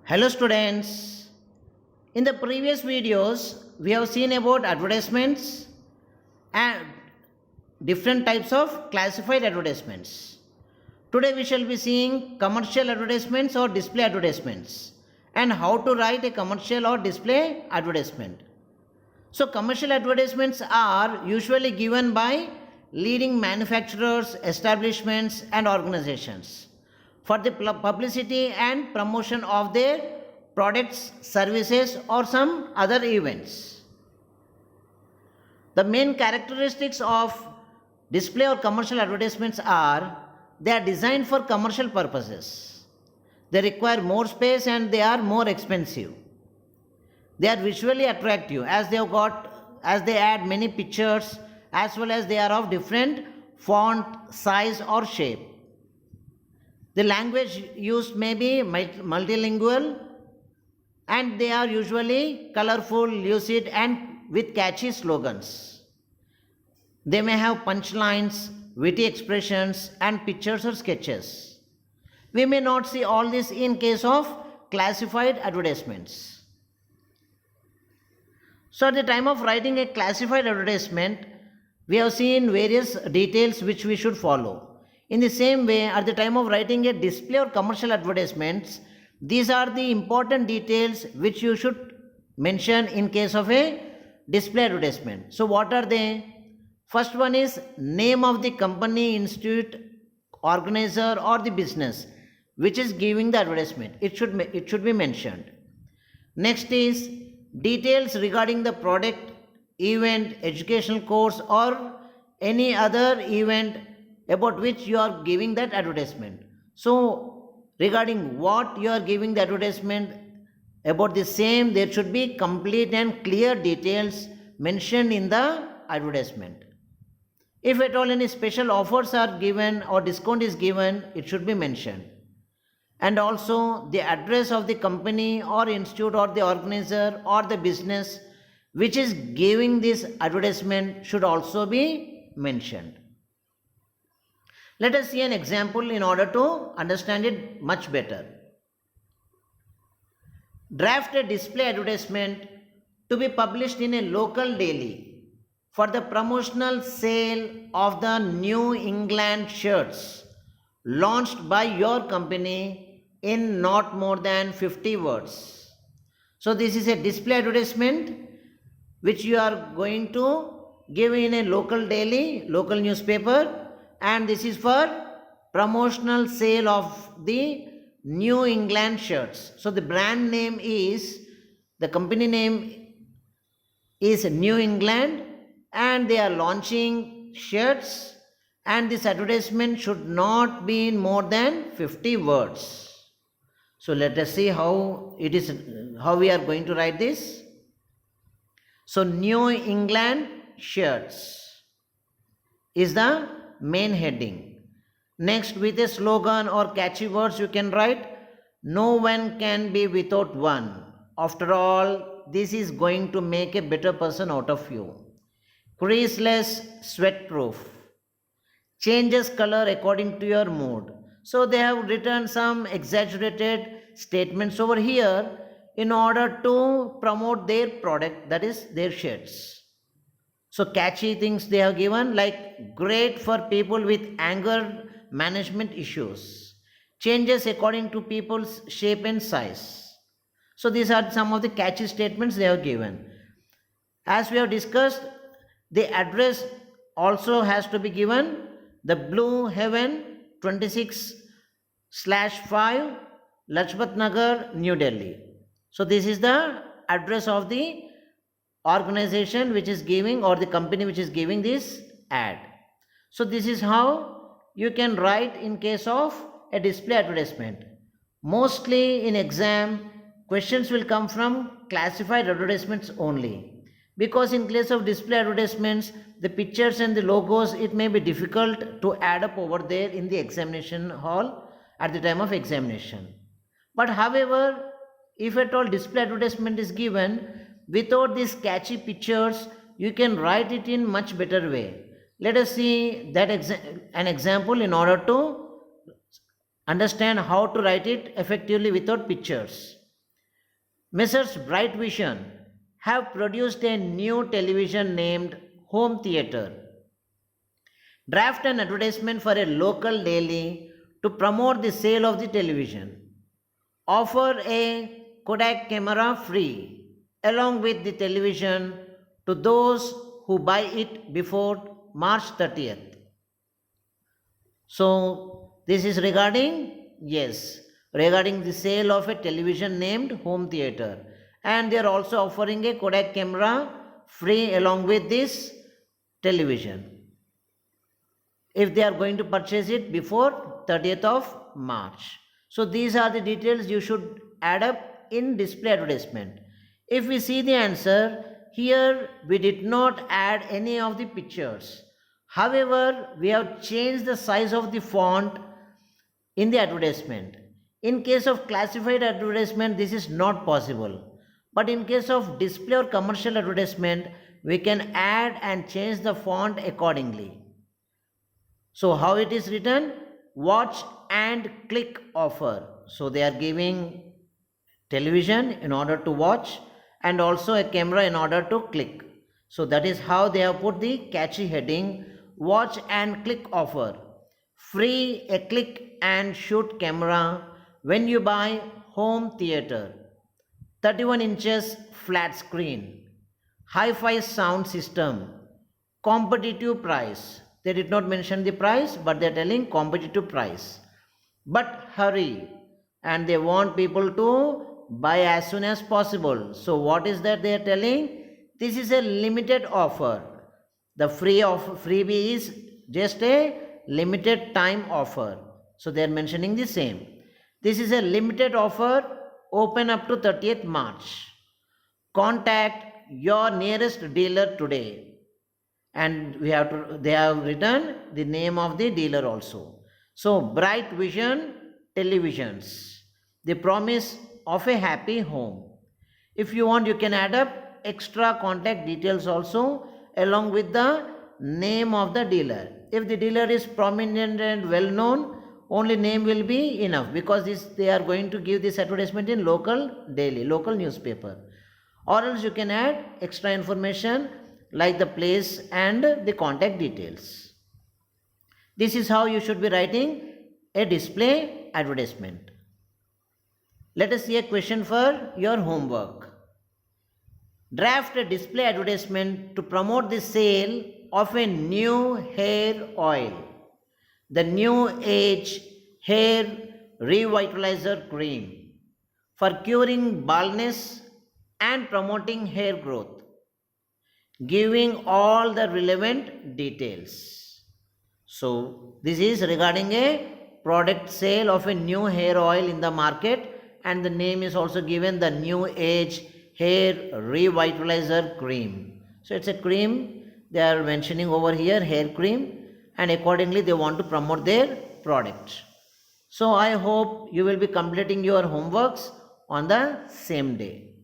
Hello students. In the previous videos, we have seen about advertisements and different types of classified advertisements. Today we shall be seeing commercial advertisements or display advertisements and how to write a commercial or display advertisement. So commercial advertisements are usually given by leading manufacturers, establishments and organizations for the publicity and promotion of their products, services or some other events. The main characteristics of display or commercial advertisements are they are designed for commercial purposes. They require more space and they are more expensive. They are visually attractive as they add many pictures as well as they are of different font, size or shape. The language used may be multilingual and they are usually colorful, lucid and with catchy slogans. They may have punchlines, witty expressions and pictures or sketches. We may not see all this in case of classified advertisements. So at the time of writing a classified advertisement, we have seen various details which we should follow. In the same way, at the time of writing a display or commercial advertisements, these are the important details which you should mention in case of a display advertisement. So what are they? First one is name of the company, institute, organizer or the business which is giving the advertisement. It should be mentioned. Next is details regarding the product, event, educational course or any other event about which you are giving that advertisement. So regarding what you are giving the advertisement, about the same there should be complete and clear details mentioned in the advertisement. If at all any special offers are given or discount is given, it should be mentioned. And also the address of the company or institute or the organizer or the business which is giving this advertisement should also be mentioned. Let us see an example in order to understand it much better. Draft a display advertisement to be published in a local daily for the promotional sale of the New England shirts launched by your company in not more than 50 words. So this is a display advertisement which you are going to give in a local daily, local newspaper, and this is for promotional sale of the New England shirts. So the brand name is, the company name is New England and they are launching shirts and this advertisement should not be in more than 50 words. So let us see how we are going to write this. So New England shirts is the main heading. Next, with a slogan or catchy words you can write, no one can be without one. After all, this is going to make a better person out of you. Creaseless, sweat proof. Changes color according to your mood. So they have written some exaggerated statements over here in order to promote their product, that is their shirts. So catchy things they have given like great for people with anger management issues. Changes according to people's shape and size. So these are some of the catchy statements they have given. As we have discussed, the address also has to be given. The Blue Heaven 26/5 Lajpat Nagar, New Delhi. So this is the address of the organization which is giving or the company which is giving this ad. So this is how you can write in case of a display advertisement. Mostly in exam, questions will come from classified advertisements only. Because in case of display advertisements, the pictures and the logos, it may be difficult to add up over there in the examination hall at the time of examination. But however, if at all display advertisement is given, without these catchy pictures, you can write it in much better way. Let us see that an example in order to understand how to write it effectively without pictures. Messrs. Bright Vision have produced a new television named Home Theatre. Draft an advertisement for a local daily to promote the sale of the television. Offer a Kodak camera free along with the television to those who buy it before March 30th. So, this is regarding the sale of a television named Home Theatre, and they are also offering a Kodak camera free along with this television if they are going to purchase it before 30th of March. So these are the details you should add up in display advertisement. If we see the answer, here we did not add any of the pictures. However, we have changed the size of the font in the advertisement. In case of classified advertisement, this is not possible. But in case of display or commercial advertisement, we can add and change the font accordingly. So how it is written? Watch and click offer. So they are giving television in order to watch and also a camera in order to click. So that is how they have put the catchy heading, watch and click offer. Free a click and shoot camera when you buy Home Theatre. 31 inches flat screen, hi-fi sound system, competitive price. They did not mention the price, but they are telling competitive price. But hurry, and they want people to buy as soon as possible. So what is that they are telling? This is a limited offer. The freebie is just a limited time offer. So they are mentioning the same. This is a limited offer, open up to 30th March. Contact your nearest dealer today. And they have written the name of the dealer also. So Bright Vision Televisions, the promise of a happy home. If you want, you can add up extra contact details also along with the name of the dealer. If the dealer is prominent and well known, only name will be enough, because they are going to give this advertisement in local daily, local newspaper. Or else you can add extra information like the place and the contact details. This is how you should be writing a display advertisement. Let us see a question for your homework. Draft a display advertisement to promote the sale of a new hair oil, the New Age Hair Revitalizer Cream, for curing baldness and promoting hair growth, giving all the relevant details. So this is regarding a product sale of a new hair oil in the market, and the name is also given, the New Age Hair Revitalizer Cream. So it's a cream they are mentioning over here, hair cream, and accordingly they want to promote their product. So I hope you will be completing your homeworks on the same day.